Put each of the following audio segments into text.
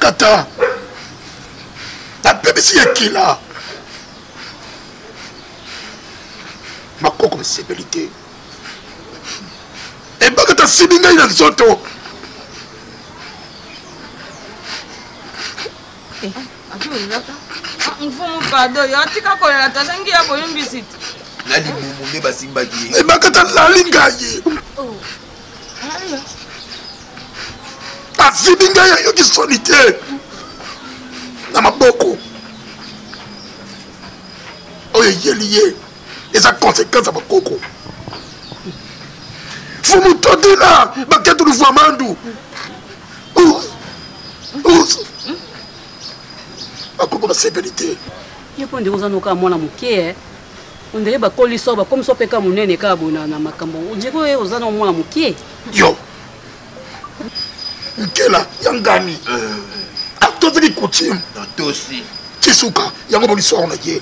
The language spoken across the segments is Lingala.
Bakata. La BBC est qui là? Ma coco sécurité. Et Bakata Sibinga il a soto. Mfumu pardon, yatika kolela tasangi ya boyimbisiti. Nadi mumbe basimba ki. Et Bakata la lingaye. Oh. A Sibinga ya yoki solité. Na maboko. Oye yeliye. Et sa conséquence à Bakoko. Faut me tenter là. Bakata nous voit mandou. Bakoko la sécurité. Il faut dire aux anoka mwana mukie. On dirait ba koliso ba comme so peka munene ka bona na makambo. On dirait aux anoka mwana mukie. Yo. Nkela yangani. Atozeli coutume. Tosi. Chisuka yango boliso on a ye.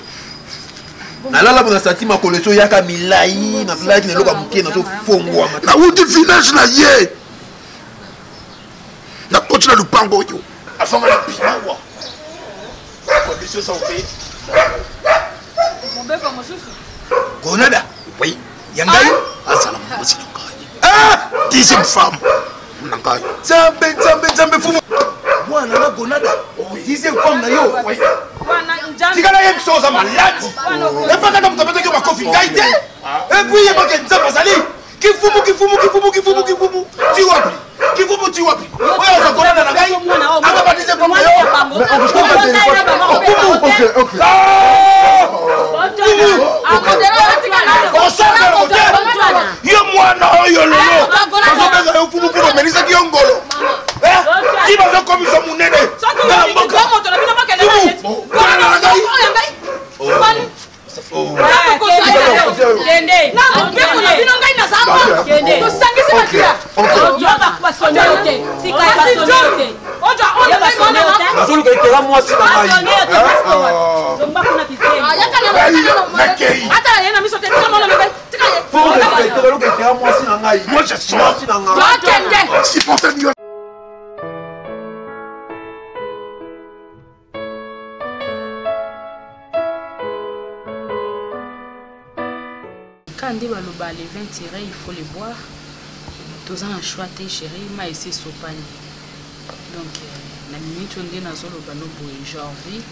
Nalala bona satima koleso yaka milai na milai ne loka mukie na so fongwa. Na uti village na ye. Na coach na lupango yo. Afanga na pimawa. Condition ça fait. Mon bébé comme ça. Gonada. Oui. Yangai. Azala mbosi ngai. Ah, deuxième femme. Ngai. Zambe fumu. Mwana na Gonada. Dixième femme na yo. Wana njambi. Tikala yem soza maladi. Et pas quand tu peux te ma coffee gaité. Et puis il y a pas que ça pasali. Kifumu. Tu wapi? Kifumu tu wapi? Oya za Gonada na gai. Aka ba dixième femme na yo. OK. Yo mwana oyo lolo. Bazobeza yo fumu pour melisa ki ngolo. Qui va faire comme ça munene? Moi je sors. Si pour faire mieux. Quand on va les 20 tirés, il faut les boire. Tous en choix, chérie, mais c'est sopani. Donc, la minute on dit dans le bano pour janvier,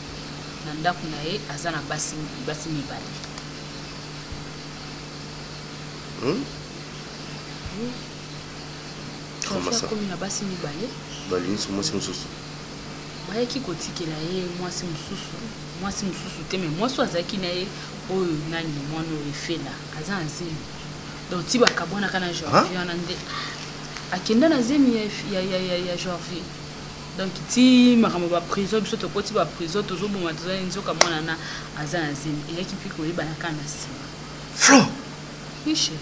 nanda kunae azana basi mibali. Comment ça? Comme na basi mibali. Bali ni moi c'est mususu. Baye ki kotikela ye moi c'est mususu te mais moi so azaki na ye oyo nani mwana efela azana zemi. Donc ti bakabona kana janvier on ande. Akenda na zemi ya janvier. Donc ti makambo ba prison biso to koti ba prison tozo boma tozo nzoka mwana na azana zemi et qui puis koyeba na kana si. Flo. Michel.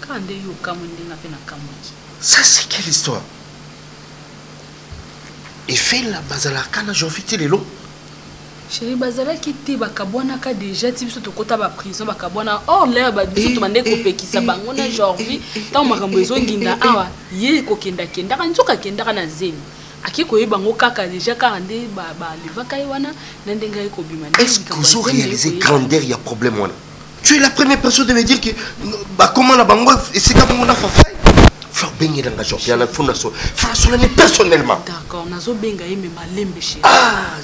Quand yo kamunde na pena kamuki. Ça c'est quelle histoire? Et fait la bazala kana janvier les longs. Chérie bazala qui te bakabona ka déjà ti biso to kota ba prison bakabona or là ba biso to mande ko pekisa bango na janvier tant makambo ezo nginda awa ye ko kenda kan nzoka kenda kana zemi akiko yeba ngo kaka déjà ka ande ba levaka wana ndenga ko bima. Est-ce que vous avez réalisé grandeur il y a problème wana? Tu es la première personne de me dire que bah comment la bango et c'est comme on a fait. Faut benga dans Jean-Pierre la fondation. Faut solennel personnellement. D'accord, nazo benga yeme malembe chérie.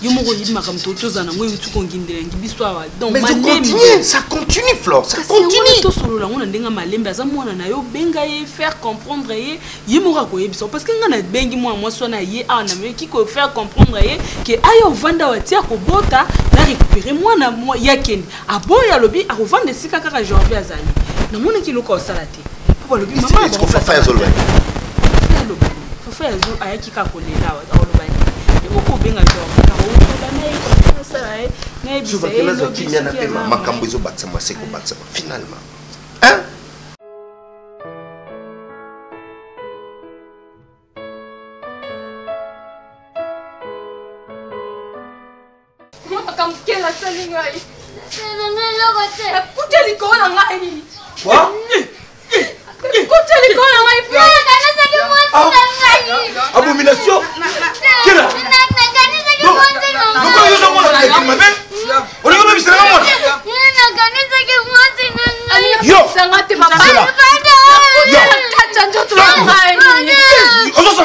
Yo moko yima comme totoza na ngoyi tu kongindela ngibiswa donc malembe. Ça continue Flore, ça continue. To solo la ngona ndenga malembe aza mwana na yo benga ye faire comprendre ye yimora ko yebiso parce que ngana bengi moi so na ye na me ki ko faire comprendre ye que ayo vanda watia ko bota na récupérer mwana moi yakeni. Aboya lobi a revendre sika kaka janvier azali. Na mona ki loko salate. Maman, est-ce qu'on fait faire Zolba? Faut faire Zol ayaki ka kolela wa Zolba. Et beaucoup benga genre ça na tu vas que là tu viens na pema makambo zo batsama seko batsama finalement. Hein? Moi comme quelle la salingai. C'est la putain l'école en ngai. Quoi? Écoutez l'école en ngai. Abomination. Quelle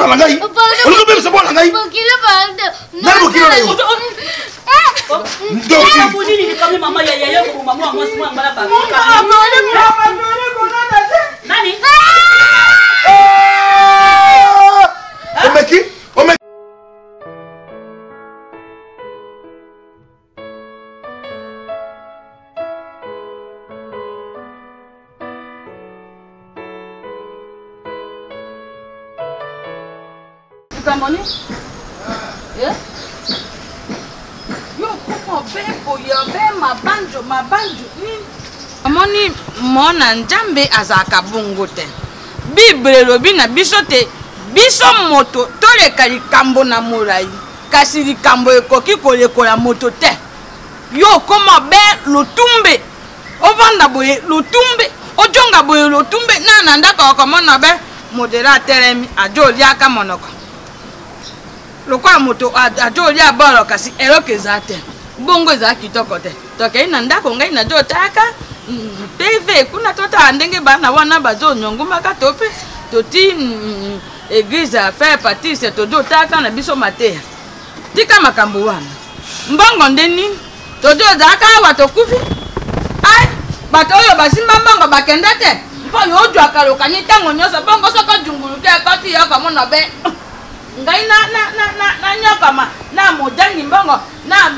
ça la gaille. On le même c'est bon la gaille. N'a pas qu'il est. Donc maman ya maman moi c'est moi ngala ba. Nani? O meki? O meki? Kamoni? Eh? Yo koko beko yo be mabanjo. Amoni mona njambe azaka bungu te. Bible lobi na biso te. Biso moto toleka likambo na molai. Kasi likambo ekoki kolekola moto te. Yo koma be lutumbe. Ovanda boye lutumbe. Ojonga boye lutumbe. Na ndaka okomona be modela teremi ajoliaka monoko. Lokwa moto ajolia bolo kasi eloke zate. Bongo za kitoko te. Toke ina ndako ngai na jotaka. TV kuna tota ndenge bana wana bazo nyonguma ka tope. Toti église a fait partie c'est todo taka na biso matea. Tika makambo wana. Mbongo ndeni todo zaka wato kufi. Ai bato yo basimba mbongo bakenda te. Mpo yo jwa kaloka ni tango nyoso bongo soko junguluke akati ya kama na be. Ngai na nyokama na modangi mbongo na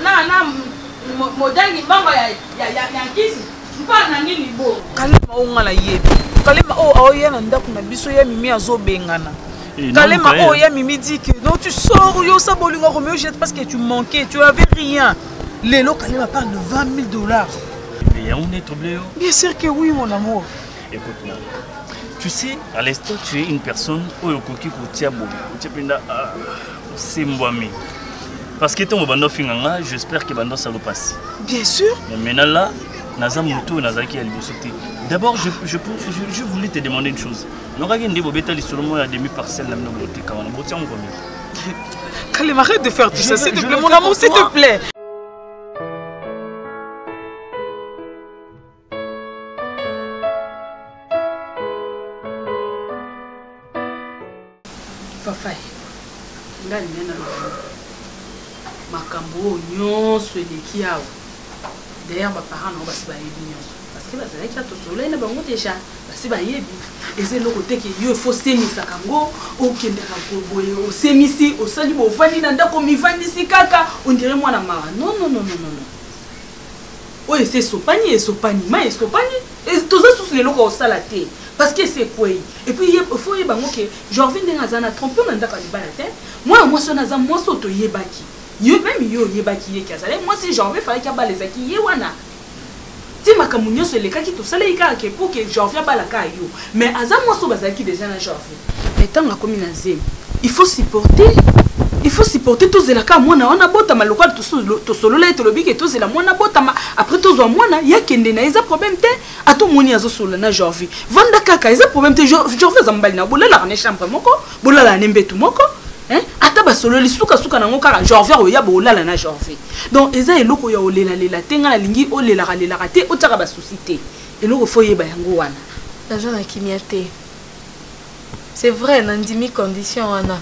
modangi mbongo ya kisi mpana nini bo kalema ongala yebi kalema o ya na ndako na biso ya mimi azobengana kalema o ya mimi dit que non tu sors yo ça bolingo Roméo jette parce que tu manquais tu avais rien lelo kalema parle de $20,000 mais on est troublé. Bien sûr que oui mon amour. Écoute-moi. Tu sais, à l'instant, tu es une personne où le coquille coûte bon. Tu c'est moi. Parce que ton bando finganga, j'espère que bando ça le passe. Bien sûr. Mais maintenant là, Nazam Muto, Nazaki Alibosoti. D'abord, je voulais te demander une chose. Nous avons dit que tu as une demi-parcelle dans le côté. Kalem, arrête de faire tout ça, s'il te plaît, mon amour, s'il te plaît. Fafai, ngali nena makambo nyonso eleki awa. D'ailleurs ba parents no basi ba yebi nyonso. Parce que bazalaki to solo ina bango déjà basi ba yebi. Eze loko teke yo faut semisa kango okende ka boye o semisi o sali bo vandi na ndako mi vandi si kaka on dirait mwana mara. Non. Oye c'est sopani et sopani ma et sopani et tous ça sous les loko au salaté. Parce que c'est quoi? Et puis il faut y bango que genre vinn dans un trompe on ndaka libala te. Moi so naza moi so to yebaki. Yo même yo yebaki ye kazale. Moi si genre fallait qu'il ba les aki ye wana. Ti makamunyo se le kaki to sala ika ke pour que genre via bala ka yo. Mais aza moi so bazaki déjà na genre. Mais tant comme na zem. Il faut supporter. Il faut supporter tous les cas moi na wana bota malokwa to solo la to lobiki tous la mwana bota après tous wa mwana ya kende na eza problème te ato moni azo solo na Jorvi vanda kaka eza problème te Jorvi zambali na bolela na chambre moko bolela na mbetu moko hein ata ba solo li suka na ngokaka Jorvi o ya bolala na Jorvi donc eza eloko ya olela tenga na lingi olela te otaka ba société eloko foye ba yango wana la jeune akimiate c'est vrai nandimi condition wana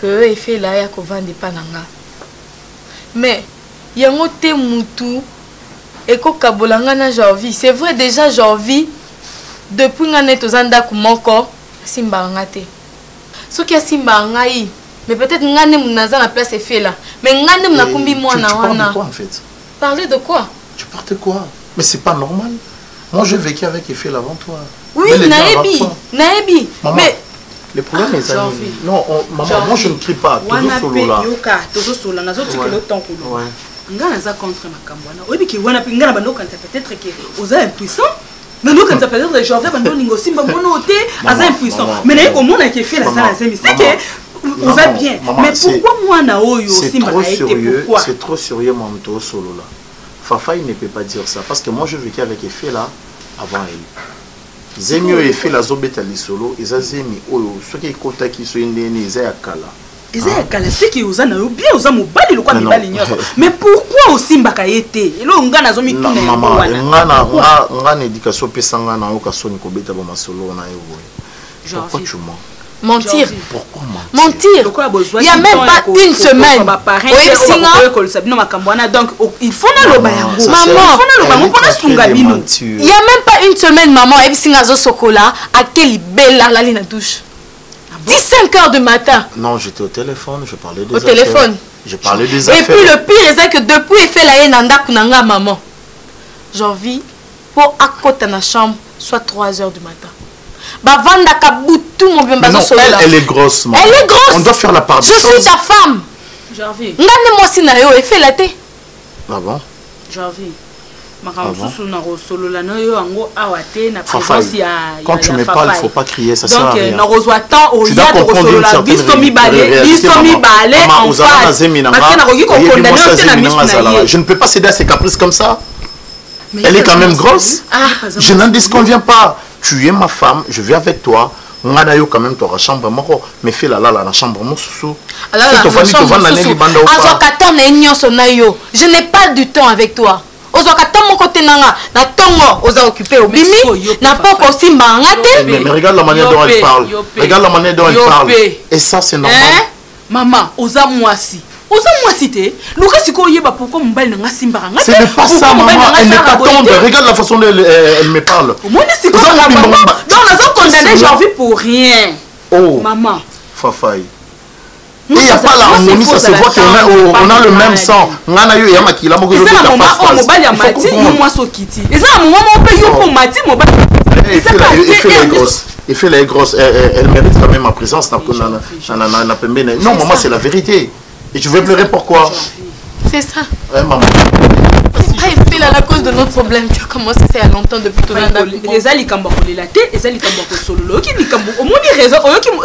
que il fait là ya ko vendre pananga mais yango te mutu et ko kabolanga na Jorvi c'est vrai déjà Jorvi depuis ngane tozanda ku moko simbanga te soki simbanga yi mais peut-être ngane munaza na place et fait là mais ngane muna kumbi mwana wana quoi en fait parler de quoi tu parles de quoi mais c'est pas normal moi j'ai vécu avec Eiffel avant toi oui naebi mais le problème est ça. Non, maman, moi je ne crie pas. Toujours solo là. Ngana za contre makambwana. Oyebi ki wana pingana bando kan peut-être que aux impuissants. Bando kan peut-être Jorvi bando ningo simba mono te aza impuissant. Mais na ko mona ki fait la sala zemi. C'est que on va bien. Mais pourquoi moi na oyo simba a été pourquoi? C'est trop sérieux mon to solo là. Fafa il ne peut pas dire ça parce que moi je vécu avec Eiffel là avant elle. Zemio Eiffel la zobeta li solo ezazemi oyo soki kotaki so ndeni eza ya kala. Eza ya kala c'est que oza na yo bien oza mobali lokwa mibali nyoso. Mais pourquoi osimba ka yete? Elo ngana zo mituna ya wana. Ngana éducation pesanga na oka soni kobeta ba masolo na yo boye. Pourquoi tu mens? Mentir. Pourquoi mentir? Il n'y a même pas une semaine. Donc, il faut na loba yango. Maman, il n'y a même pas une semaine, maman. Et puis, chocolat, à quel belle la ligne douche. 15 heures du matin. Non, j'étais au téléphone, je parlais des affaires. Au téléphone. Je parlais des affaires. Et puis le pire, c'est que depuis il fait la haine en kunanga maman. J'en vis pour à côté de la chambre, soit 3 heures du matin. Bavanda kabutu mon bien bazo solo. Elle est grosse, maman. Elle est grosse. On doit faire la part. Je suis ta femme. J'en vis. Ngane moi si na yo et fait la thé. Ah bon? J'en vis. Quand tu me parles, il ne faut pas crier, ça sert à rien. Donc, tu dois comprendre une certaine je ne peux pas céder à ses caprices comme ça. Elle est quand même grosse. Je n'en disconviens pas. Tu es ma femme, je vis avec toi. On a quand même ta chambre, mais fais la chambre, mon sous. Je n'ai pas du temps avec toi. Mais regarde la manière dont elle parle. Regarde la manière dont elle parle. Et ça, c'est normal. Maman, oza mwasi. Oza mwasi te. Pourquoi ce n'est pas ça, maman. Elle n'est pas tendre. Regarde la façon dont elle me parle. Donc, j'en vis pour rien. Oh, maman. Fafaï. Il n'y a pas l'harmonie, ça se voit qu'on a le même sang. On a eu un maquillage. Il fait les grosses. Elle mérite quand même ma présence. Non, maman, c'est la vérité. Et je vais pleurer pourquoi? C'est ça. Maman. C'est la cause de notre problème. Tu as commencé il y a longtemps depuis ton âge. Les ali kambako la tête, les ali kambako solo. Qui dit kambo? Au moins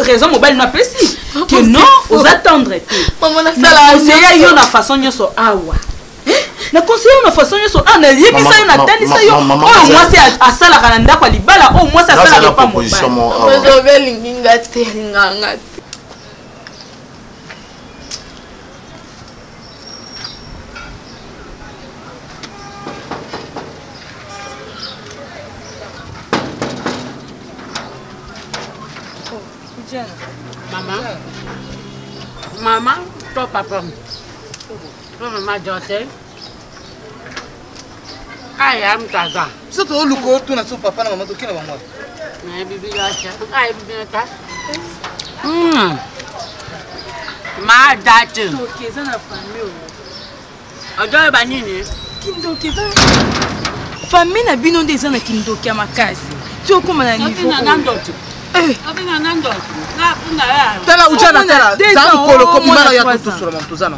raison mobile n'a pas si. Que non, aux attendre. Maman na sala. Il y a une façon de so awa. Na conseiller une façon de so ah na yebi ça na tani ça yo. Oh moi c'est à sala kananda kwa libala. Oh moi ça sala pas mobile. Je vais linginga te linganga. Maman, toi papa, toi maman Jotel. Aïe, am taga. C'est toi le corps, tu n'as pas papa, maman, tu n'as pas moi. Mais bibi acha, aïe bibi ta. Ma date. Ok, ça n'a pas mieux. Odo banini. Kindoki ça. Famille na bino des ana kindoki makasi. Tu as comme un niveau. Tala ujana tala zamu kolo ko mimana ya kutusura mtuzana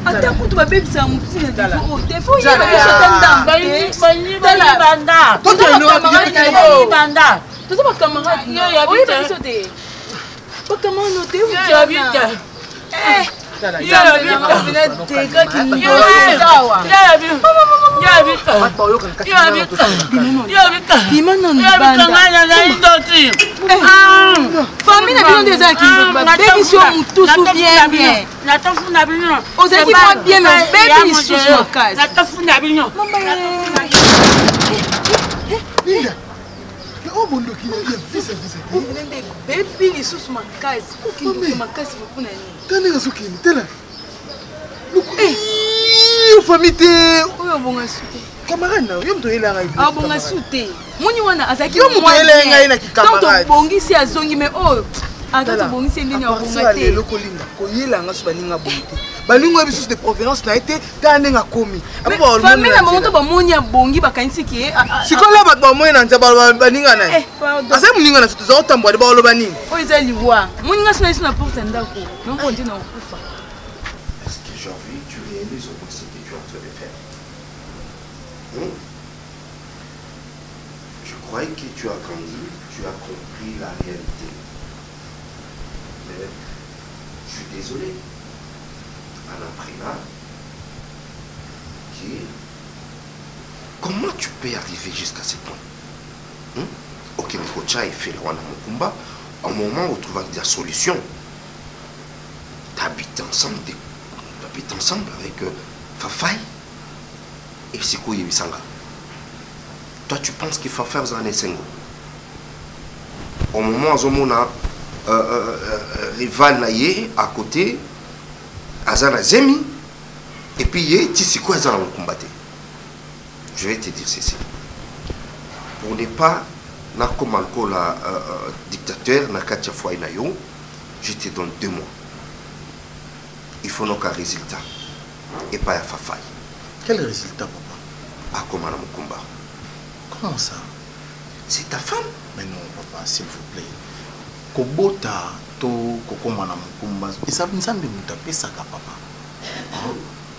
ata kutu babebisa mutine tala defo ya banda toto no banda toto ba camarade yo ya biso te ba camarade te ya bita famille na bino des akimbo ba baby sur mutusu bien bien na tofuna bino ozaki pas bien mais baby sur makasi na tofuna bino Linda oh bondo ki ya visa nende baby lisusu makasi ukindoki makasi mpona nini tani ngazukini tela luku famille te oyo bonga sute camarade na yo mto elanga hivi ah bonga sute muni wana azaki yo mto elanga ina ki camarade donc bongisi azongi mais oh ata bongisi ndeni ya bonga te loko linda ko yelanga so baninga bonte baninga biso de provenance na été tanenga komi apo famille na monto ba moni ya bongi bakanisi ki sikola ba ba moyi na nzaba baninga na asa muninga na tuzo otambwa de ba oloba nini o ezali wa muninga sina sina porte ndako non konti na okufa. Est-ce que j'ai envie tu réalises au moins ce que tu es en train de faire? Je croyais que tu as grandi, tu as compris la réalité. Mais je suis désolé. À la primaire, comment tu peux arriver jusqu'à ce point? Ok, mais Kocha est fait là, Mukumba. Au moment où tu trouves des solutions, tu habites ensemble avec Fafaï et Siko Yebisanga. Toi, tu penses qu'il faut faire ça en Essengo? au moment où on a rival naïe à côté, Azana Zemi, et puis il y a Tissiko Azana au combat. Je vais te dire ceci. Pour ne pas, comme la dictateur, Nakatia Fouaïnayo, je te donne 2 mois. Il faut donc un résultat. Et pas un fafaille. Quel résultat, papa? À comment mon combat. Comment ça? C'est ta femme? Mais non, papa, s'il vous plaît. Kobota, to, kokomana mukumba. Et ça, ça me taper ça, papa.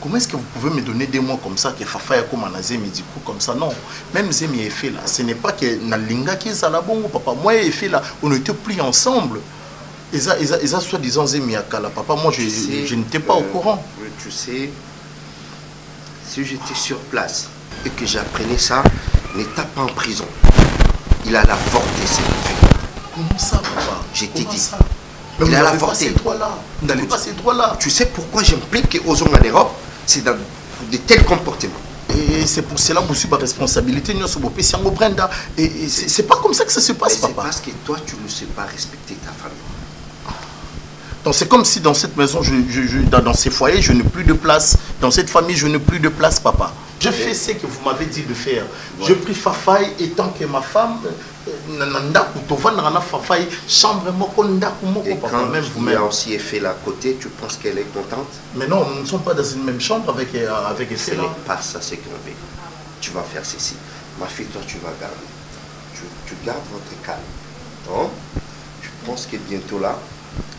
Comment est-ce que vous pouvez me donner 2 mois comme ça, que Fafa ya comme Zemi du coup comme ça? Non, même Zemi est fait là. Ce n'est pas que Nalinga qui est ça là, bon, papa. Moi, il est fait là. On était pris ensemble. Et ça soi-disant Zemi à Kala, papa. Moi, je n'étais pas au courant. Tu sais, si j'étais sur place et que j'apprenais ça, n'étais pas en prison. Il a avorté cette fille. Comment ça, papa? Je t'ai dit. Ça? Il a avorté. Vous n'avez pas ces droits-là. Tu sais pourquoi j'implique aux hommes en Europe? C'est dans de tels comportements. Et c'est pour cela que vous avez la responsabilité. Et c'est pas comme ça que ça se passe, papa. C'est parce que toi, tu ne sais pas respecter ta famille. Donc c'est comme si dans cette maison, dans ces foyers, je n'ai plus de place. Dans cette famille, je n'ai plus de place, papa. Je fais ce que vous m'avez dit de faire. Ouais. Je prie Fafaï et tant que ma femme, chambre, et quand même vous avez aussi Effela à côté, tu penses qu'elle est contente? Mais non, nous ne sommes pas dans une même chambre avec Effela. Ce n'est pas ça ce qu'on veut. Tu vas faire ceci. Ma fille, toi, tu vas garder. Tu gardes votre calme. Hein? Je pense que bientôt là,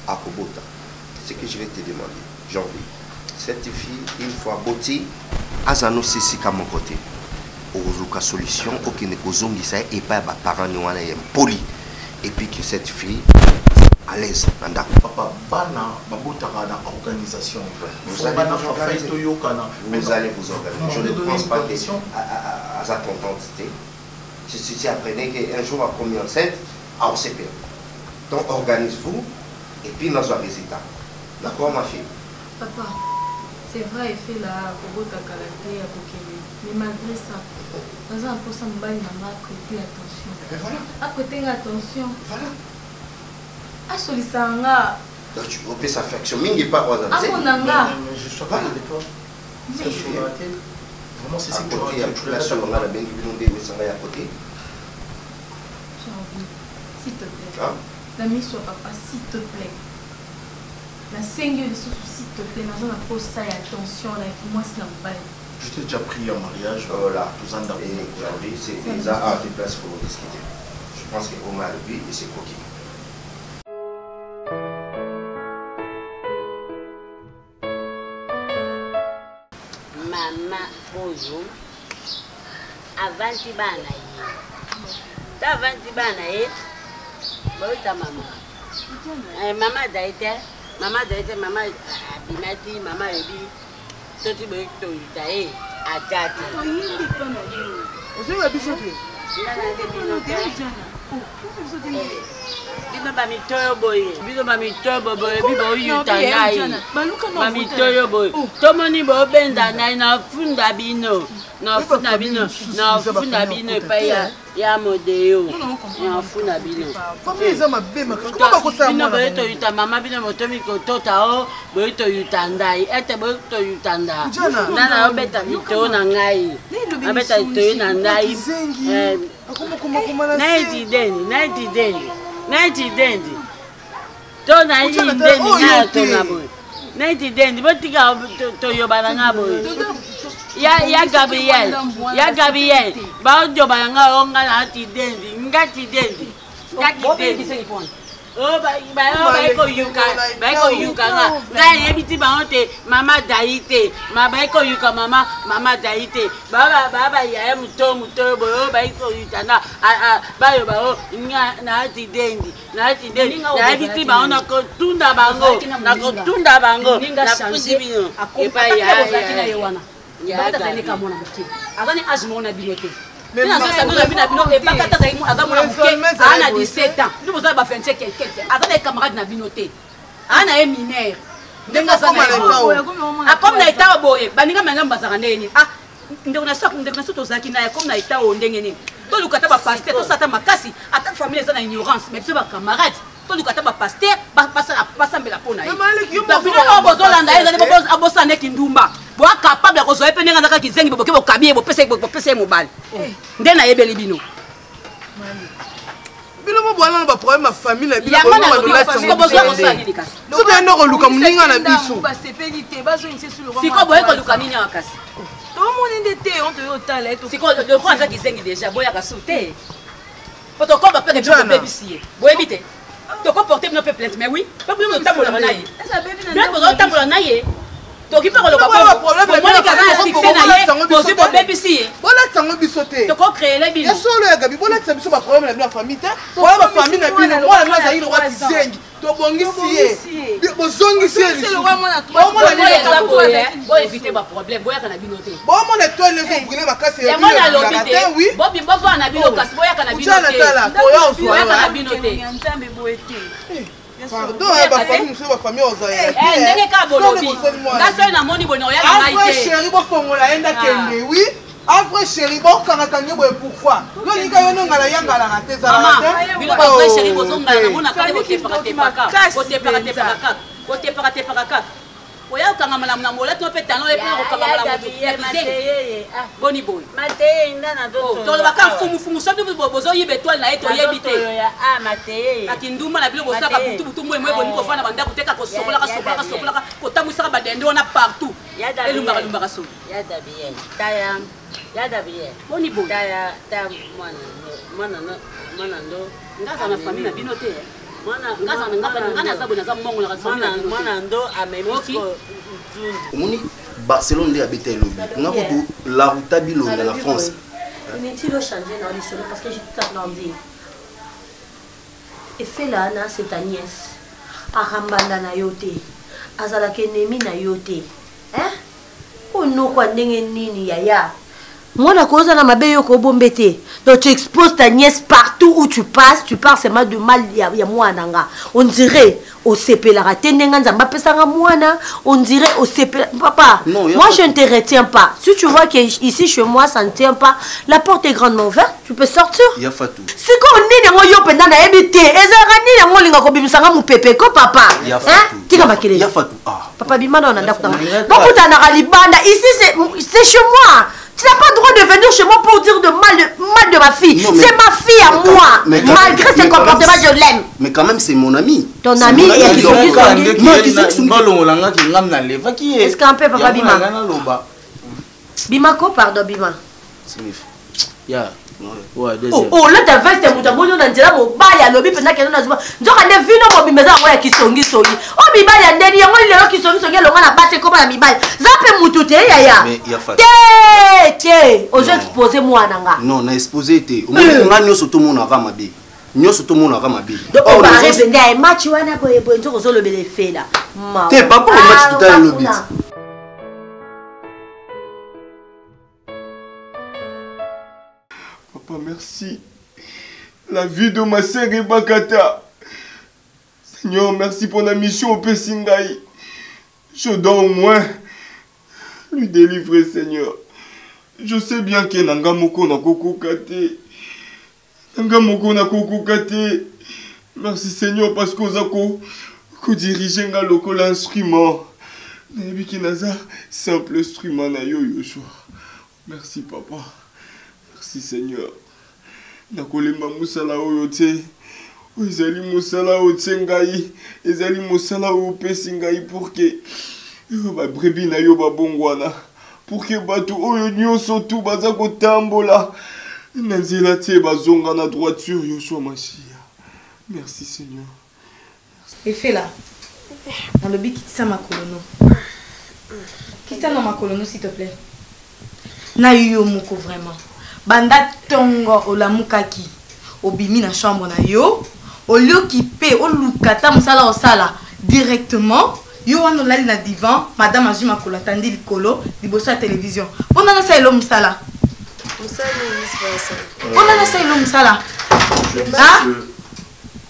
à Kobota, ce que je vais te demander, janvier, cette fille, une fois botti, Azano Sissi à mon côté. Aucune solution, aucune cause et pas mes parents nous en poli. Et puis que cette fille à l'aise. Papa, bana babotara dans organisation. Vous allez vous organiser. Je ne pense pas que à sa contentité. Si apprenez qu'un jour à combien enceinte, on s'est perdu. Donc organise-vous et puis nous avons un résultat. D'accord, ma fille? Papa, c'est vrai, il fait la Kobota Kalate à Bokele. Mais malgré ça, dans un peu ça me baille, maman a prêté attention. A prêté attention. Voilà. A solisanga. Donc tu peux sa affection. Mingi pas quoi dans mon anga. Je suis pas avec toi. C'est sur la tête. Vraiment, c'est ce que tu as plus la seule on a la bengi binondé où ça va à côté. J'ai envie, s'il te plaît. Hein? La mission papa, s'il te plaît. La seigneur de sous s'il te plaît. Dans un peu ça et attention là, pour moi c'est la balle. Je t'ai déjà pris en mariage. Voilà. Et aujourd'hui, c'est ça à des places pour discuter. Je pense qu'on a le but et c'est coquille. Mama ozo avanti bana ye. Ta avanti bana ye. Boita mama. Mama daite, mama abimati, mama ebi. Toti boy to itae atati. Oyindi kana yo. Ozo ya bisote. Bino ba mitoyo boy. Bino ba mitoyo boy. Bibo yutanai. Ba mitoyo boy. Tomoni bo benda na funda bino. Na funda bino. Na funda bino pa ya modeo. Na funda bino. Famille eza mabema. Comment ko sa mwana? Bino boy to yuta mama bino motomi ko tota o boy to yutandai. Ete boy to yutanda. Nana obeta mito na ngai. Abeta to na ngai. Naiti dendi. To na dendi na to na boy. Naiti dendi botika to yobana na boy. Ya Gabriel. Ba yobana nga onga na ti dendi. Ngati dendi. Oh, ba ko yuka nga. Na yebiti ba onte mama daite. Ma ba ko yuka mama daite. Baba ya muto bo ba ko yutana. Ba yo ba o nga na ti dendi. Na yebiti ba ona ko tunda bango. Na ko tunda bango. Na kusibino. E pa ya wana. Ya ta ne ka mona buki. Azani azmona bilote. Mais non, ça nous a vu Nabino et pas quand avec moi, Anna 17 ans. Nous vous avez fait quelqu'un. Avant les camarades Nabinoté. Anna est mineur. Denga ça a comme na état boye. Baninga maintenant bazarane ni. Ah, ndeko na soki ndeko na soto zaki na comme na état o ndenge ni. To lukata ba pasteur, to sata makasi, ata famille eza na ignorance, mais biso ba camarade. To lukata ba pasteur, ba pasa mbela pona ye. La bino o bozolanda ezali bobosa ne kindumba. Bo capable ko zo epenenga naka kizengi boboke bokabiye bo pese mobile. Nde na yebeli bino. Bino mo bwana ba problème ma famille na bino ko la sango bozo ko sa ni kasi. So bien no ko luka muninga na biso. Ba sepelité, ba zo inse sur le roi. Siko boye ko luka nini akasi. Tout le monde était on te otala et tout. Siko le roi za kizengi déjà boya ka sauter. Protocole ba pere de bébisier. Boye bité. Tu peux porter nos plaintes, mais oui. Pas pour nous tambola na ye. Bien pour nous tambola na ye. Tu peux pas le problème. Pour moi les gars succès na ye. Pour ce bébé ici. Voilà tango bisoté. Tu peux créer les billes. Et solo ya gabi, voilà ça biso ba problème na famille te. Voilà ba famille na bino. Voilà na zaï roi tisengi. To bongisi ye. Bozongisi ye. C'est le roi mon toi. Bon bon éviter ba problème. Boya kana bino te. Bon mon étoile ne faut brûler ma casse. Ya mona lobité. Oui. Bon bi bo na bino kasi boya kana bino te. Boya kana bino te. Nzambe boete. Pardon, ba famille muso ba famille ozaï. Ndenge ka bolobi. Ngasa na moni bono ya na maite. Après chéri bo fongola enda kende. Oui. Après chéri bo kana kanyo boye pourquoi? Lo nika yo ngala yangala na teza la matin. Bilo ba après chéri bo zonga na mona kale bote pakate paka. Bote pakate paka. Oya kanga malamu na mola to pe talon e pa ko kanga malamu. Boni boy. Mate ndana to. To ba ka fumu so bi bozo yibe toile na eto yebite. Ah mate. Akinduma na bilo bosaka butu mwe boni ko fana banda kuteka ko sokola ko tamusa ba dende ona partout. Elumba ka so. Ya dabiye. Taya. Ya dabiye. Boni boy. Taya mana ndo. Ngaza na famille na bino te. Mwana ndo amemisi omoni Barcelone nde abeta elobi nga kutu la ruta bilonga na France inutile changer dans l'histoire parce que j'ai tout appris et fait là na c'est ta nièce arambanda na yote azalaka ennemi na yote hein ono kwa ndenge nini yaya mwana koza na mabe yoko bombete donc tu exposes ta nièce partout où tu parles seulement de mal ya mwana nga on dirait au CP la raté ndenga nzamba pesanga mwana on dirait au CP papa non, moi je ne te retiens pas si tu vois que ici chez moi ça ne tient pas la porte est grandement ouverte tu peux sortir ya Fatou siko nini ngo yo penda na ebité ezanga nini ngo linga ko bimisanga mu pepe ko papa hein tika bakele ya Fatou ah papa bimana on anda kutanga donc utana kalibanda ici c'est chez moi. Tu n'as pas le droit de venir chez moi pour dire de mal de ma fille. C'est ma fille à moi. Malgré ses comportements, je l'aime. Mais quand même, c'est mon ami. Ton ami est qui sont est-ce qu'un peu, papa Bima? Bima ko, pardon, Bima. Yeah. Oh, là, ta veste, tu as dit que tu as dit lobby pendant que nous avons dit que vino mo bimeza ngo qui songi songi. Oh bibaya ndeni yango lelo qui songi songi longa na base ko na mibali. Zape mutu te yaya. Mais ya fa. Te, ozo exposer moi nanga. Non, na exposer te. O mo nga nyoso to mona ka mabe. Nyoso to mona ka mabe. Donc on va répondre à match wana boye boye nzo zo lobele fait là. Te papa o match tout à lobby. Papa, merci. La vie de ma sœur Bakata. Seigneur, merci pour la mission au Pessingaï. Je dois au moins lui délivrer, Seigneur. Je sais bien que Nangamoko na koko kate. Nangamoko na koko kate. Merci, Seigneur, parce que vous dirigez l'instrument. Nabikinaza, simple instrument na yo Yoshua. Merci, papa. Merci Seigneur. Nakolemba musala oyo te. Ezali musala o tsengai, ezali musala o pesingai pour que ba brebi na yo ba bongwana. Pour que batu oyo nyonso tu baza kotambola. Nanzela te bazonga na droiture Yoshua Mashia. Merci Seigneur. Et fais là. On le quitte ça ma colono. Quitte ça dans ma colono s'il te plaît. Na yo moko vraiment. Banda tongo olamukaki obimi na chambre na yo olio kipe olukata musala osala directement yo wana olali na divan madame azwi makolo atandi likolo liboso ya télévision ona na sa elo musala ona na sa elo musala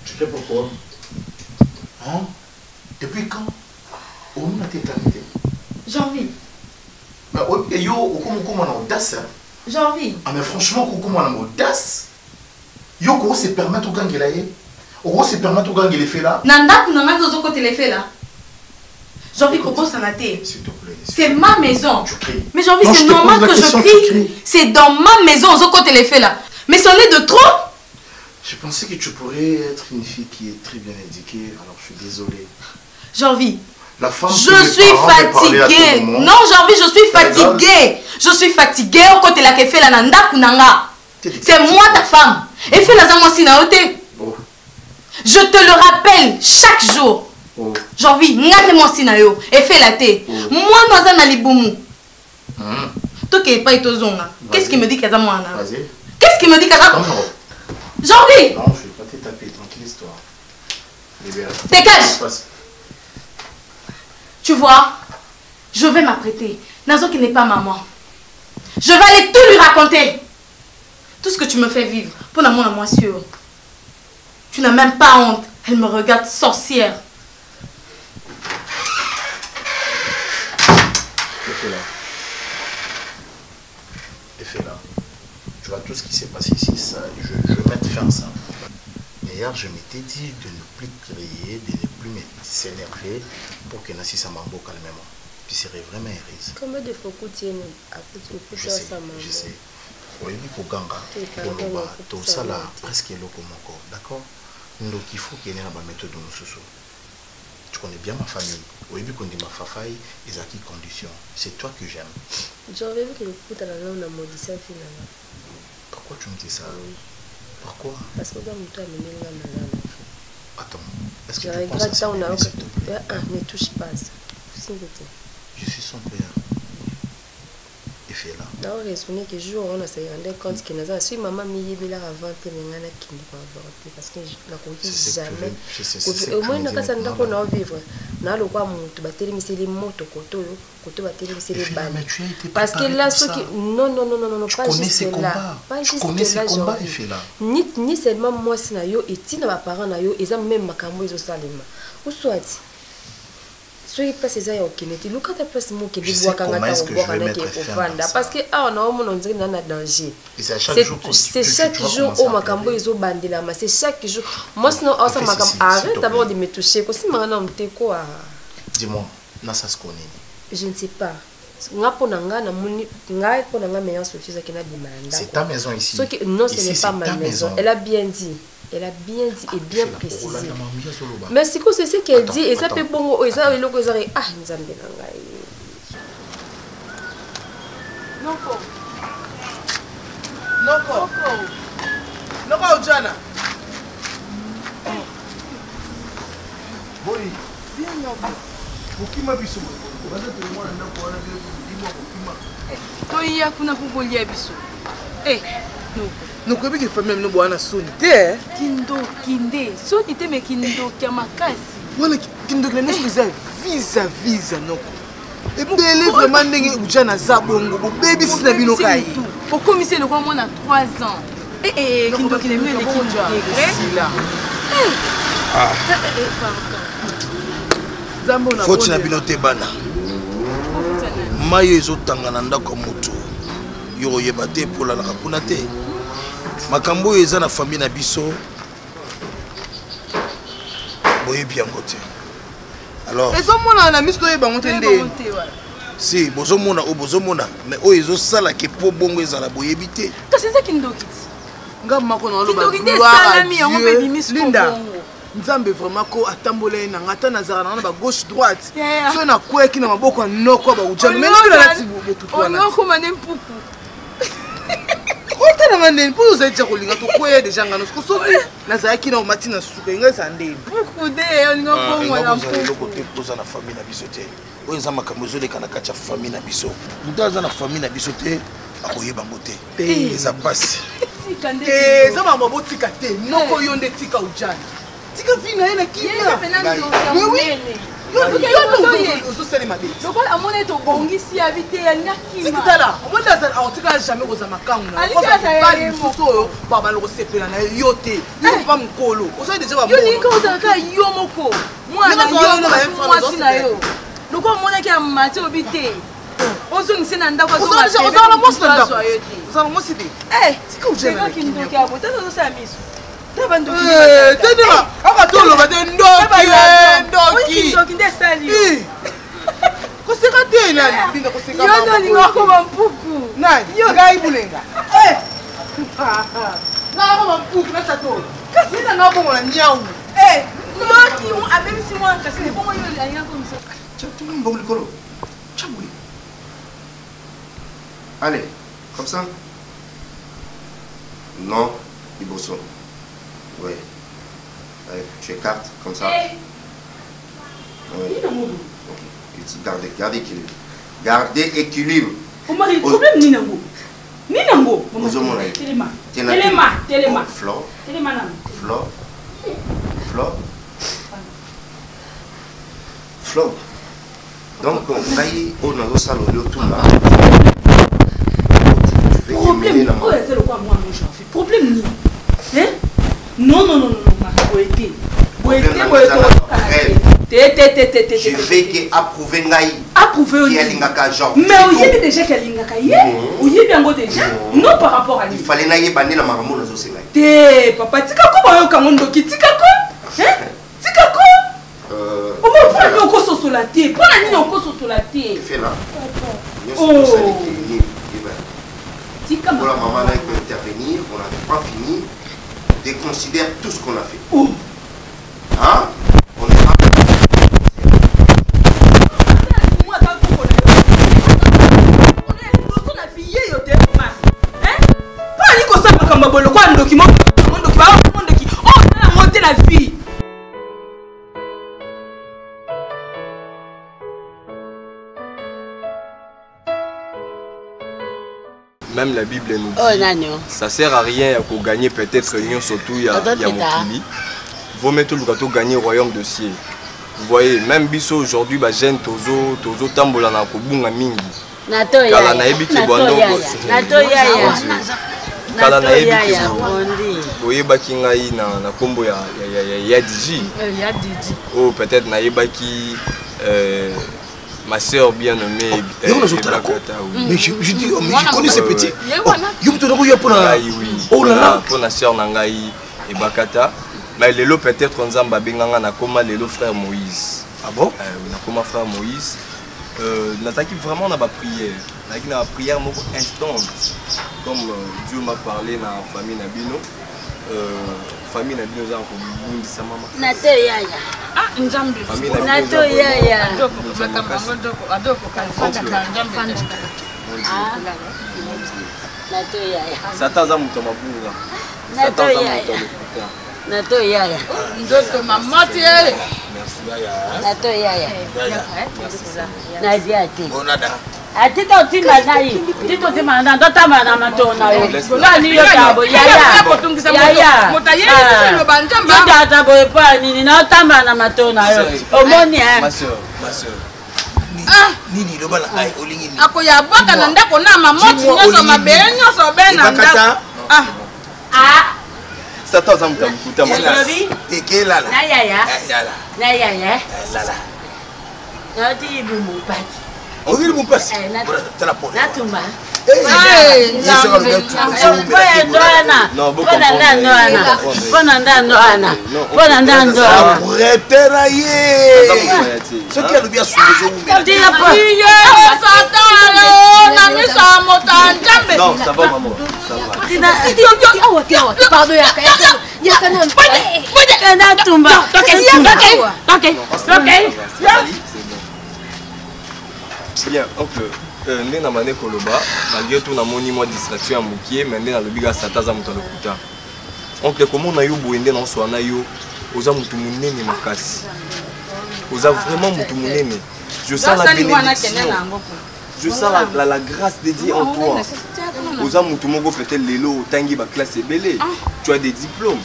tu sais pourquoi hein depuis quand on a été terminé janvier mais yo okoma na audace Janvier. Ah mais franchement, Coco, moi, la audace. Yo, comment se permettre au gang qu'il a eu? Comment se permettre au gang qu'il a fait là? Nanda, vous n'avez pas côté les faits là. Janvier, Coco, ça n'a été. S'il te plaît. C'est ma maison. Tu cries. Mais Janvier, c'est normal que je crie. C'est dans ma maison, aux côté les faits là. Mais c'en est de trop. Je pensais que tu pourrais être une fille qui est très bien éduquée, alors je suis désolé. Janvier. La femme je suis fatiguée. Non, Janvier, je suis fatiguée. Je suis fatiguée au côté la que fait la nanda kunanga. C'est moi ta femme. Et fais la zamo sinaote. Je te le rappelle chaque jour. Janvier, ngate mo sinayo et fais la thé. Moi noza na libumu. Toi qui est pas etozonga. Qu'est-ce qui me dit kaza moi na? Qu'est-ce qui me dit kaza? Janvier. Non, je vais pas te taper, tranquille histoire. Dégage. Tu vois, je vais m'apprêter. Nazo qui n'est pas maman. Je vais aller tout lui raconter. Tout ce que tu me fais vivre. Pour l'amour à moi sûr. Tu n'as même pas honte. Elle me regarde sorcière. Et fais là. Tu vois tout ce qui s'est passé ici, ça, je vais mettre fin à ça. Hier, je m'étais dit de ne plus crier, de ne plus s'énerver pour que Nassi Samambo calmement. Tu serais vraiment heureuse. Combien de fois que tu es à je sais. Oui, pour Ganga, pour Loba, tout ça là, presque loco mon corps, d'accord? Donc il faut qu'il y ait une méthode de nous. Tu connais bien ma famille. Oui, quand on dit ma fafaille, ils ont qui conditions. C'est toi que j'aime. J'aurais vu que le coup de la langue a modifié finalement. Pourquoi tu me dis ça? Pourquoi? Parce que dans le temps, attends, est-ce que tu penses à ça? Ne touche pas ça. Je suis son père. Et fais là. Non, raisonner que jour on a se rendu compte que nous avons maman mis là avant que nous n'ayons pas avorté parce que la conquête jamais. Au moins nous quand ça nous qu'on a vivre. Nous le quoi monte battre mais les motos côté battre mais les balles. Parce que là ce qui non pas juste là. Pas juste là. Ni seulement moi c'est na yo et ti na ba parents na yo ils ont même makambo ils ont salima. Ou soit soyez pas ces aïeux qui n'étaient pas quand place mon qui dit boire quand on boit parce que ah on a on dirait dans un danger. C'est chaque jour au makambo ils ont bandé là mais c'est chaque jour moi sinon ça makam arrête d'abord de me toucher parce que maintenant on te quoi. Dis-moi, nasa ce qu'on est. Je ne sais pas. C'est ta maison ici. Non, ce n'est pas ma maison. Elle a bien dit. Elle a bien dit et bien précisé. Mais c'est ce qu'elle dit. Et ça peut bon. Et ça, il ah, Noko Ojana. Boy. Bien Noko. Bukima biso. Toya kuna kukolia biso. Eh, Noko biki famille no bwana soni te. Kinde. Soni te me kindo kia makasi. Wala kindo kile nesuza visa Noko. Et puis elle est vraiment ndenge Ojana zabongo. Baby sina bino kai. Au commissaire le quoi moi na 3 ans. Kindo kile mieux les kindo. Ah. Faut na binote bana. Mayo ezotanga na ndako moto. Yo yebate pola na kuna te. Makambo eza na famille na biso. Boye bien côté. Alors. Ezomona na misto yeba ngotende. Si bozomona o bozomona mais o ezosala ke po bongo ezala boye bité. To c'est ça kindo kit. Ngamba ko na loba. Linda. Nzambe vraiment ko atambola na ngata nazara na ba gauche droite. So na kweki na maboko noko ba ujana. Mais non la tibu betu kwa. On ko manem pupu. Ota na manen pour vous être kolinga to kweye déjà ngano ko so nazara ki na matina suka ngeza ndeni. Pupu de on ngoko ngwana pupu. Le côté poza na famille na biso te. O eza makambo zo leka na kacha famille na biso. Mudaza na famille na biso te akoyeba ngote. Eza passe. Ça va mabo tika te. Noko yonde tika ujana. Tika vina ina kina. Mais oui. Vous savez ma bête. Donc à mon état bongisi habité ya nyaki. Tika là. On va là on tika jamais ko za makangu. Pas du tout. Baba lo sepela na yote. Yo pas mkolo. On sait déjà ba. Yo ni ko za ka yo moko. Moi na yo na yo. Donc on mona ki amati obité. ozongisi na ndako ozala mwasi na ndako ozala mwasi te tika ojemaki ndoki abo tata ozosala miso tenela akatoloba te ndoki nde esali koseka te nani binga koseka yo nolinga koma mpuku nani ngai bulenga nakoma mpuku nasato kasi nanga bongola nyau ndoki abemisi mwa kasi bongo yo alinga komisa Bon, le colo. Tchaboui. Allez, comme ça. Non, Ibosso. Oui. Allez, tu écartes, comme ça. Oui. Ok. Gardez équilibre. Gardez équilibre. Problème Ninango. Ninango. Téléma. Flore. Donc, on va y aller au salon de tout là. Problème, c'est le quoi moi j'en fais. Problème hein? Non, je vais approuver Ngaï. Approuver qui est l'ingaka genre. Mais il y a déjà qu'elle l'ingaka hier. Il y a bien déjà. Non par rapport à lui. Il fallait naïe bander la maramou dans ce papa, tika ko ba yo kamondo ki tika ko? Hein? Tika ko? On va sur la tête. Pas la ligne encore sur la tête. Fais là. Oh. Pour la maman peut intervenir, on n'avait pas fini. Déconsidère tout ce qu'on a fait. Oh. Hein? On est pas. Même la Bible nous dit, ça sert à rien pour gagner peut-être rien, surtout il y a Mokili. Vaut mieux tout le gâteau gagner au royaume de ciel. Vous voyez, même biso aujourd'hui, bah jeune tozo tambola na kobunga mingi. Kala na ebi ke bondo. Kala na ebi ke boye baki ngai na kombo ya Diji. Oh peut-être na ebaki ma soeur bien nommée. Mais je dis, mais je connais ces petits. Oh là là. Pour la soeur Nangaï et Bakata. Mais les lots peut-être on zamba benganga na koma les lots frère Moïse. Ah bon? Na koma frère Moïse. Nataki vraiment na ba prière. Nataki na prière moko instante. Comme Dieu m'a parlé na famille Nabino. Famille Nabino za ko bundi sa mama. Nato yaya. Ah njambi. Nato yaya. Adoko kalfanda njambi. Nato yaya. Satan za muto mabunga. Nato yaya. Nato yaya. Ndoto mamati yeye. Merci yaya. Nato yaya. Nadia ati. Bonada. Atito timba nai. Tito timba na ndota mana matona yo. Nani yo tabo yaya. Yaya. Mutayeli sio banjamba. Tita tabo pa nini na tamba na matona yo. Omoni Ma soeur. Nini lo bala ai olingi ni. Akoya baka na ndako na mamoti nyoso mabele nyoso bena ndako. Satan za mtakuta mwana. Tekela la. Na yaya. Na yaya. Lala. Nadi bumu pati. Ogili mupasi. Tala pole. Natumba. Bien, oncle, ndé na mané koloba, malgré tout na moni moi distraction à moukier, mais ndé na lobiga sataza muta lokuta. Oncle, comment on a eu boendé dans soi na yo, oza mutu munene makasi. Oza vraiment mutu munene. Je sens la bénédiction. Je sens la grâce de Dieu en toi. Oza mutu moko peut-être lelo tangi ba classe belé. Tu as des diplômes.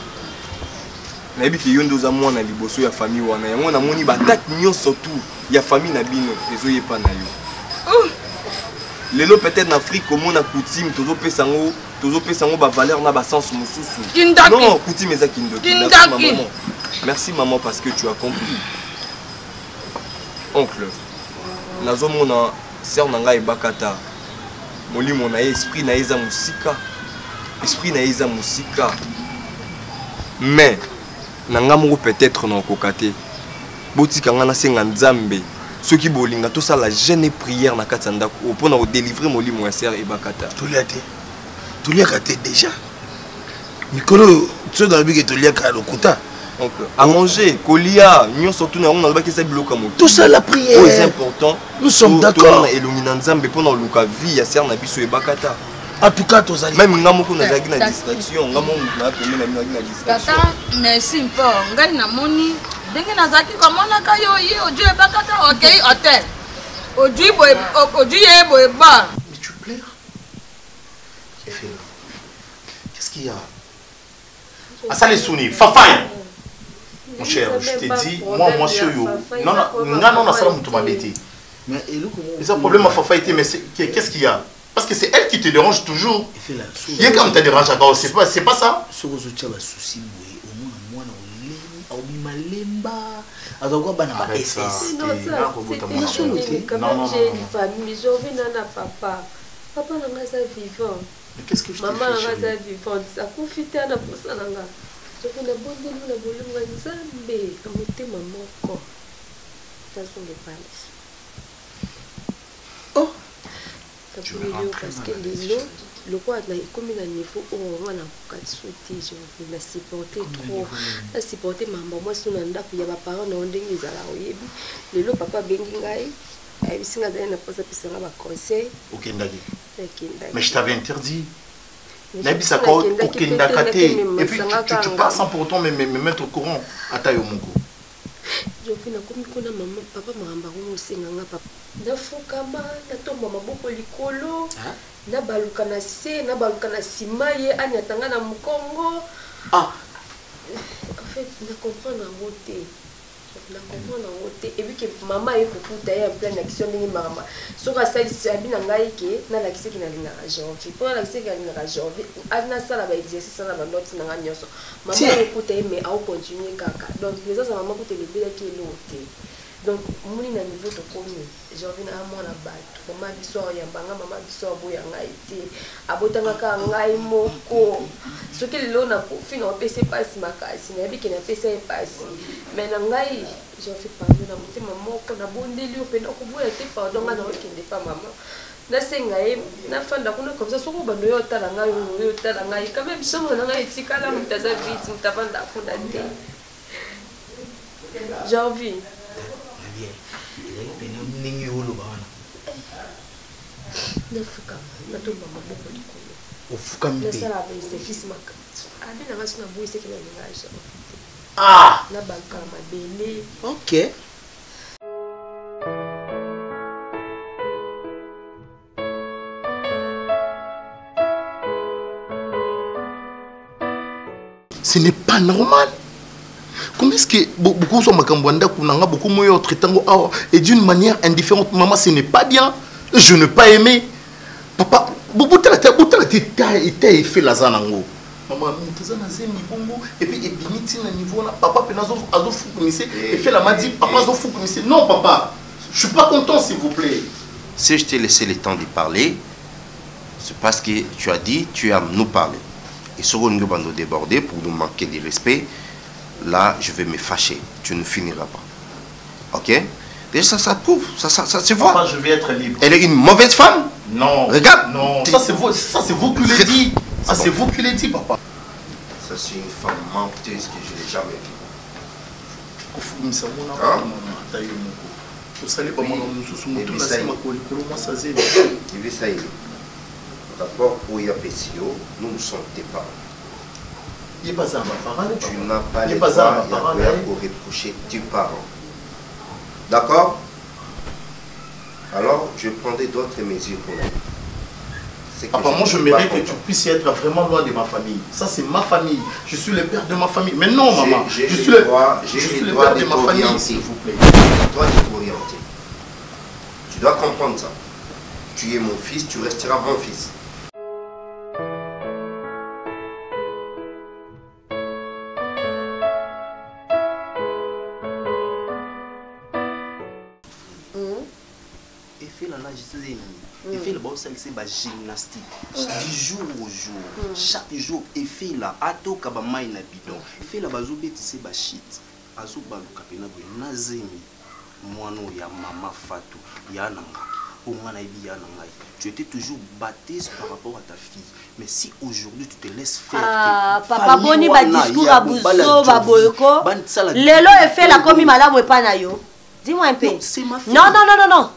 Na ebiki yondo za mwana liboso ya famille wana. Yango na moni ba tak nyonso tout. Ya famille na bino ezoye pa na yo. Lelo peut-être en Afrique comme on a coutume tozo pesango ba valeur na ba sens mususu. Non, coutume eza kindoki. Merci maman parce que tu as compris. Oncle, nazomona sœur nanga ebakata molimo na ye esprit na ye eza mosika esprit na ye eza mosika mais nanga moko peut-être na okoka te botika nga nasenga nzambe soki bolinga tosala jeûne et prière na kati ya ndako mpona kodélivre molimo ya sœur ebakata toliaka te déjà mikolo so nalobi ke toliaka lokuta donc à manger kolia nyonso tuna yango nalobaki eza biloko ya motu tout ça la prière c'est important nous sommes d'accord elongi na nzambe mpona oluka vie ya sœur na biso ebakata en tout cas tozali même nga moko nazalaki na distraction nga moko na peme na bino na distraction tata merci mpo ngai namoni ndenge nazalaki komonaka yo ye oju ebakata okei hotel oju ye boyeba. Mais tu pleures? Qu'est-ce qu'il y a? Asale Souni, Fafay. Mon cher, je t'ai dit, moi, sur yo. Non, ça va me bêter. Mais c'est un problème à Fafay, mais qu'est-ce qu'il y a? Parce que c'est elle qui te dérange toujours. Il y a quand même te dérange encore, c'est pas ça? Arrête ça. Papa n'a pas vivant. Mais qu'est-ce que je t'ai fait? Maman n'a pas vivant. Ça confite à la personne. Je vais la bonne de nous, la bonne de Zambé. À monter maman encore. Ça sont les palaces. Oh! Parce que les autres, le roi a comme un niveau où on a supporté, je l'ai supporté trop. Je supporté maman. Moi, si on a des parents, on a des gens. Le lot papa Bengingaï. Mais je t'avais interdit. Et puis tu passes sans pour autant me mettre au courant. Atayomungo. Je fais na komi kona maman papa maramba ko senganga papa. Na fukama na tomba maboko likolo. Na baluka na se na baluka na simaye anyatanga na mukongo. Ah. En fait, na comprendre en route. Na comprendre en route et puis que maman est pour tout d'ailleurs plein d'action ni maman. So ka sali sabi na ngai ke na la kisi ki na linga janvier. Pour la kisi ki na linga janvier, adna sala ba exercice na ba note na nganyoso. Maman est pour mais a continuer kaka. Donc les autres maman pour te lever qui est l'autre. Donc muni na niveau to komi. Janvier na mona ba. Maman biso ya banga maman biso boya ngai te. Abotanga ka ngai moko. Ce que l'on a fait, on peut se passer ma casse. Il y a qui n'a fait ça passe. Mais non, j'ai fait parler dans mon maman qu'on a bon délire. On peut être pardon, on n'est pas maman. Na sengaye na fanda kuna comme ça soko bando yo tala ngai quand même somo na ngai tikala mutaza vite mutavanda funda te. J'ai envie. Ningi holo bana. Na fuka na tomba maboko likolo. Ofukamite. Ça c'est fils maka. Abi na basuna boy c'est que la langage. Ah, na banka mabele. OK. Ce n'est pas normal. Comment est-ce que beaucoup sont makambwanda kunanga beaucoup moyo traitango et d'une manière indifférente maman ce n'est pas bien. Je ne pas aimer. Papa butala était fait la zanango. Maman mutazana zemi bongo et puis ebiniti na niveau na papa penazo azo fukumise et fait la m'a dit papa azo fukumise. Non papa, je suis pas content s'il vous plaît. Si je t'ai laissé le temps de parler, c'est parce que tu as dit tu aimes nous parler. Et si on va nous déborder pour nous manquer de respect, là je vais me fâcher. Tu ne finiras pas. Ok? Déjà ça prouve, ça se voit. Papa, je vais être libre. Elle est une mauvaise femme? Non. Regarde. Non. Ça c'est vous qui l'avez dit. Ça c'est vous qui l'avez dit, papa. Ça c'est une femme menteuse que je n'ai jamais vue. D'abord, pour Yapesio, nous sommes tes parents. Tu n'as pas le droit pour reprocher tes parents. D'accord? Alors, je prendrai d'autres mesures pour elle. Papa, moi je mérite que tu puisses être vraiment loin de ma famille. Ça c'est ma famille. Je suis le père de ma famille. Mais non maman, je suis le père de ma famille, s'il vous plaît. Je dois t'orienter. Tu dois comprendre ça. Tu es mon fils, tu resteras mon fils. c'est la gymnastique. Du jour au jour, chaque jour, et fait là, ato kabama ina bidon. Et fait là, bazo beti c'est ba shit. Azo balu kapena boy nazemi. Moano ya mama Fatou, ya nanga. Au mana ibi ya nanga. Tu étais toujours bâtisse par rapport à ta fille. Mais si aujourd'hui tu te laisses faire. Ah, papa boni ba discours à Bousso, ba boyoko. Lelo e fait la komi malamu e pa na yo. Dis-moi un peu. C'est ma fille. Non.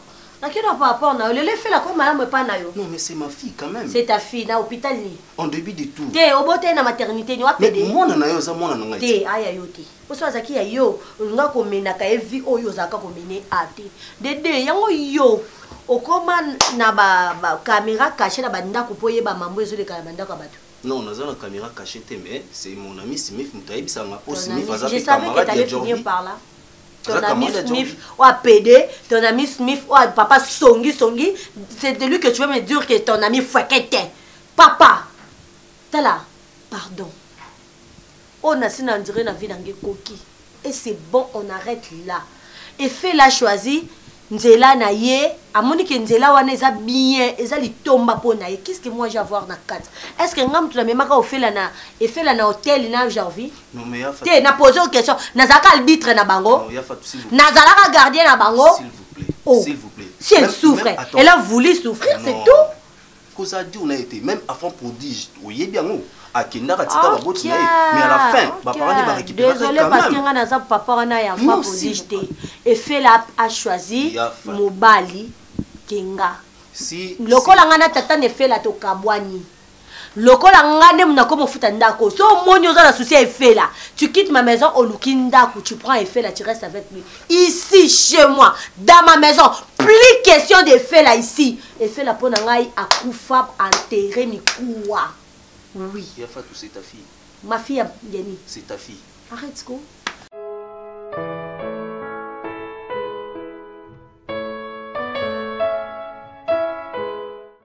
Qui n'a pas rapport na le fait la comme madame pas na yo. Non mais c'est ma fille quand même. C'est ta fille na hôpital ni. En début de tout. Té au boté na maternité ni wa pédé. Mais moi na yo za mona nga. Té aya yo té. Oso azaki ya yo nga ko mena ka evi oyo zaka ko mene ate. Dede yango yo okoma na ba caméra cachée na banda ko poye ba mambo ezo de ka banda ka batu. Non, on a la caméra cachée mais c'est mon ami Smith Moutaïb ça m'a pas Smith Je savais que tu allais finir par là. Ton ami Smith, ou à PD, ton ami Smith, ou à papa Songi, c'est de lui que tu veux me dire que ton ami Fouakete. Papa, t'as là, pardon. On a si on dirait la vie dans coquille. Et c'est bon, on arrête là. Et fait la choisi, Nzela na ye, à mon que Nzela wana eza bien, eza li tomba po na ye. Qu'est-ce que moi j'ai à voir na 4? Est-ce que ngam tu la même ka fait la na et fait la na hôtel na janvier? Non mais ya fa. Té na poser une question, nazaka arbitre na bango. Non, ya fa tout s'il vous plaît. Nazala gardien na bango. S'il vous plaît. Oh. S'il vous plaît. Si elle souffre, elle a voulu souffrir, c'est tout. Cause a dit on a été même avant prodige, oui bien oh. À Kendara tika ba boti mais à la fin, ba parents ba récupérer désolé parce que nga naza papa na ya fa prodige té. Et fait la a choisi Mobali Kenga. Si lokola nga na tata ne fait la to kabwani. Lokola nga ne muna ko futa ndako. So moni oza la souci e fait là. Tu quittes ma maison au Lukindako, tu prends et fait là, tu restes avec lui. Ici chez moi, dans ma maison, plus question de fait là ici. Et fait la pona ngai akufa enterré ni kuwa. Oui. Yafatou, c'est ta fille. Ma fille a gagné. C'est ta fille. Arrête, quoi.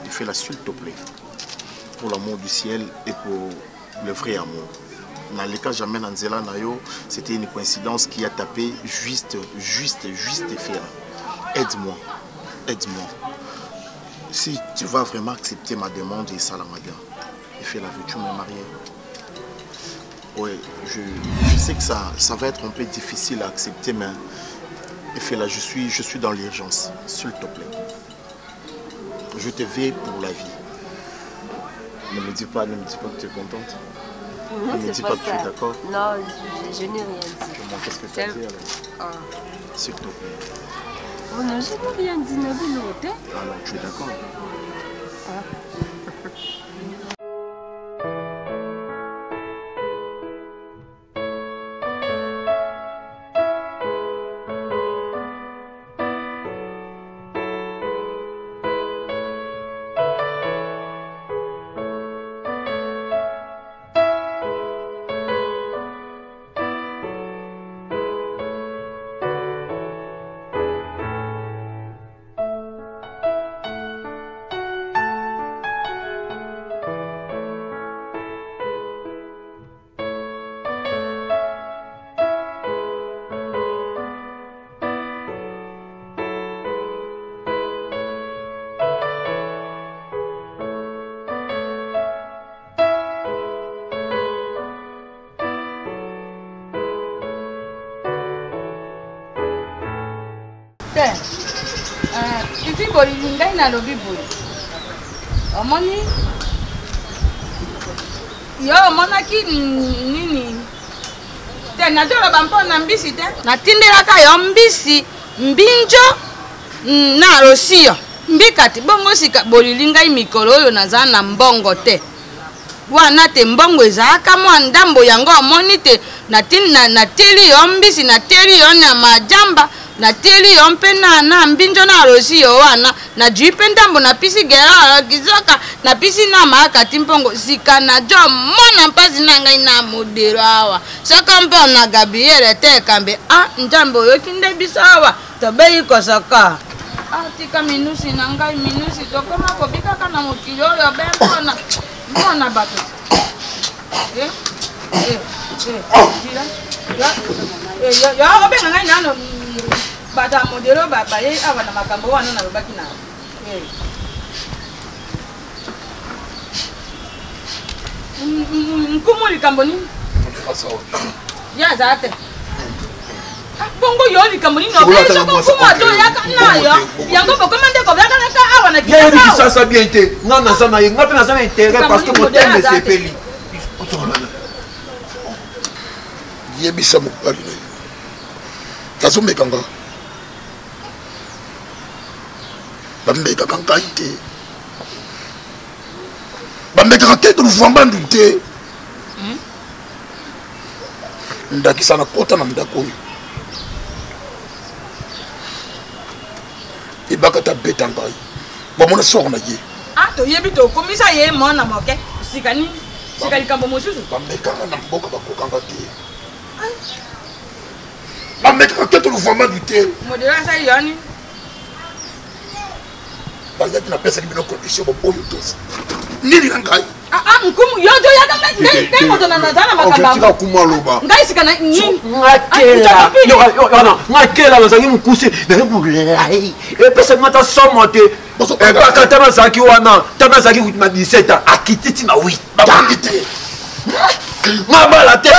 Fais-la s'il te plaît. Pour l'amour du ciel et pour le vrai amour. Dans le cas jamais Nanzela Nayo, c'était une coïncidence qui a tapé juste et faire. Aide-moi. Aide-moi. Si tu vas vraiment accepter ma demande et Salamaga. Et fais la veux-tu me marier? Oui, je sais que ça va être un peu difficile à accepter, mais et fais là, je suis dans l'urgence, s'il te plaît. Je te veux pour la vie. Ne me dis pas que tu es contente. Ne me dis pas que tu es d'accord. Non, je n'ai rien dit. Qu'est-ce que tu as dit alors? S'il te plaît. Oh non, je n'ai rien dit. Alors, tu es d'accord? Ici, bolinga ina lobi boy. Omoni. Yo monaki nini? Te na jora bampo na mbisi te. Na tindela ka yo mbisi, mbinjo na rosio. Mbikati bongo sika bolilinga imikolo oyo naza na mbongo te. Wana te mbongo ezaka mwa ndambo yango omoni te na teli yo mbisi na teli yo na majamba. Na teli yompe na mbinjo na rosi yo wana na juipe ndambo na pisi gera kizoka na pisi na makati mpongo sika na jo mona mpasi na ngai na modero awa saka mpe na Gabriel te kambe njambo yo kinde bisawa to bei kosaka tika minusi na ngai minusi to koma ko bikaka na mokili oyo be mpona bato ya obenga ngai nano bata modelo babaye ava na makambo wana na lobaki na nkumu likambo nini ya zate bongo yo likambo nini obeso nkumu ato yaka nayo yango bokomande ko yaka naka awa na kisa ya ça ça bien te ngana sana ye ngapena sana intérêt parce que mon thème c'est peli yebisa mobali na ye nazomekanga bamekaka ngai te bamekaka te toluvambandu te ndakisa na kota na ndako oyo ebaka tabeta ngai bamona sor na ye toyebi tokomisa ye mona moke sika nini sika likambo mosusu bamekanga na mboka bakokanga te bamekaka te toluvambandu te modela sa yani bazaki napesaki bino condition boboyo tofu nini na ngai nkumu yojo yaka ngai moto na nazana makamba kuma loba ngai sika na nini ngakela nazangi mukuse naemulai epesa ngata somo te kaka tana zaki wana tana zaki na 17 ans akititi na 8 babangi te mabala te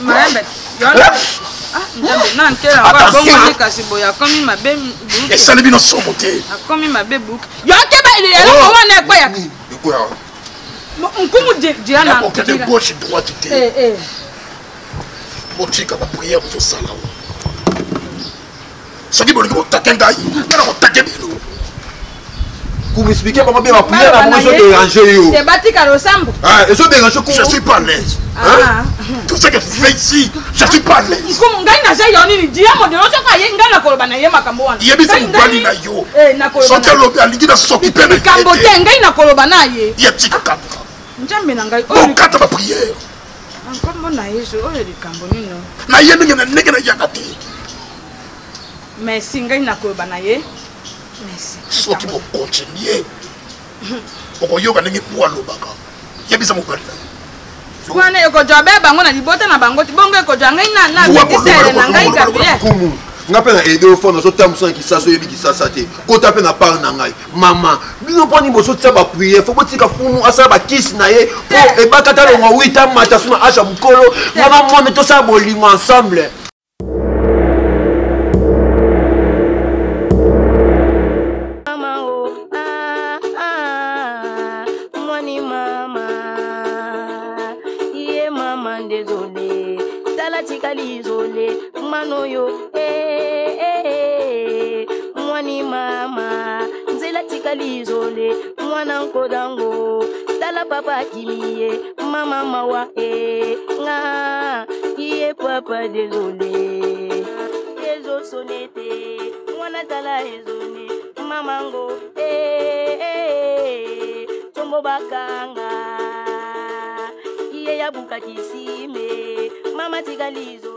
maembe yona njambe nankela wa bongo kasi boya komi mabe buku esali bino somo te akomi mabe buku yoke ba ile yalo ko wana kwa ya nkumu diana okende gauche droite te botika ba prière ozosala soki bolingi botake ngai ngana kotake bino expliquer comment bien prière à moi je déranger yo c'est batika losambo et so déranger je suis pas à l'aise tout ce que tu fais ici je suis pas à l'aise nkumu ngai na za yoni ni dia mo de loso ka ye ngana koloba na ye makambo wana yebisa mobali na yo soki alobi alingi na soki mpe na makambo te ngai na koloba na ye ye tika kaka njambe na ngai okata ba prière nkombo na yesu oyo likambo nino na ye ndenge na yaka te merci ngai na koloba na ye merci soki bokontinue okoyoka ndenge po alobaka yebisa mobali na yo wana ekojoa be bango na libota na bango ti bongo ekojoa ngai na betisele na ngai gabriel nga mpe na aide ofo nazotambusa na kisasa oyebi kisasa te kota mpe na part na ngai mama bino mponi bozotia bapriere fo botika fumu asala bakisi na ye mpo ebaka ta longo 8 ans mata suna asha mokolo wana mwana tosala bolingo ensemble Mwani mama nzela tikalizole mwana nkodango tala papa kimie mama mawa nga iye papa désolé ezo sonete mwana tala ezone mama ngo tombo bakanga iye yabuka kisime mama tikalizo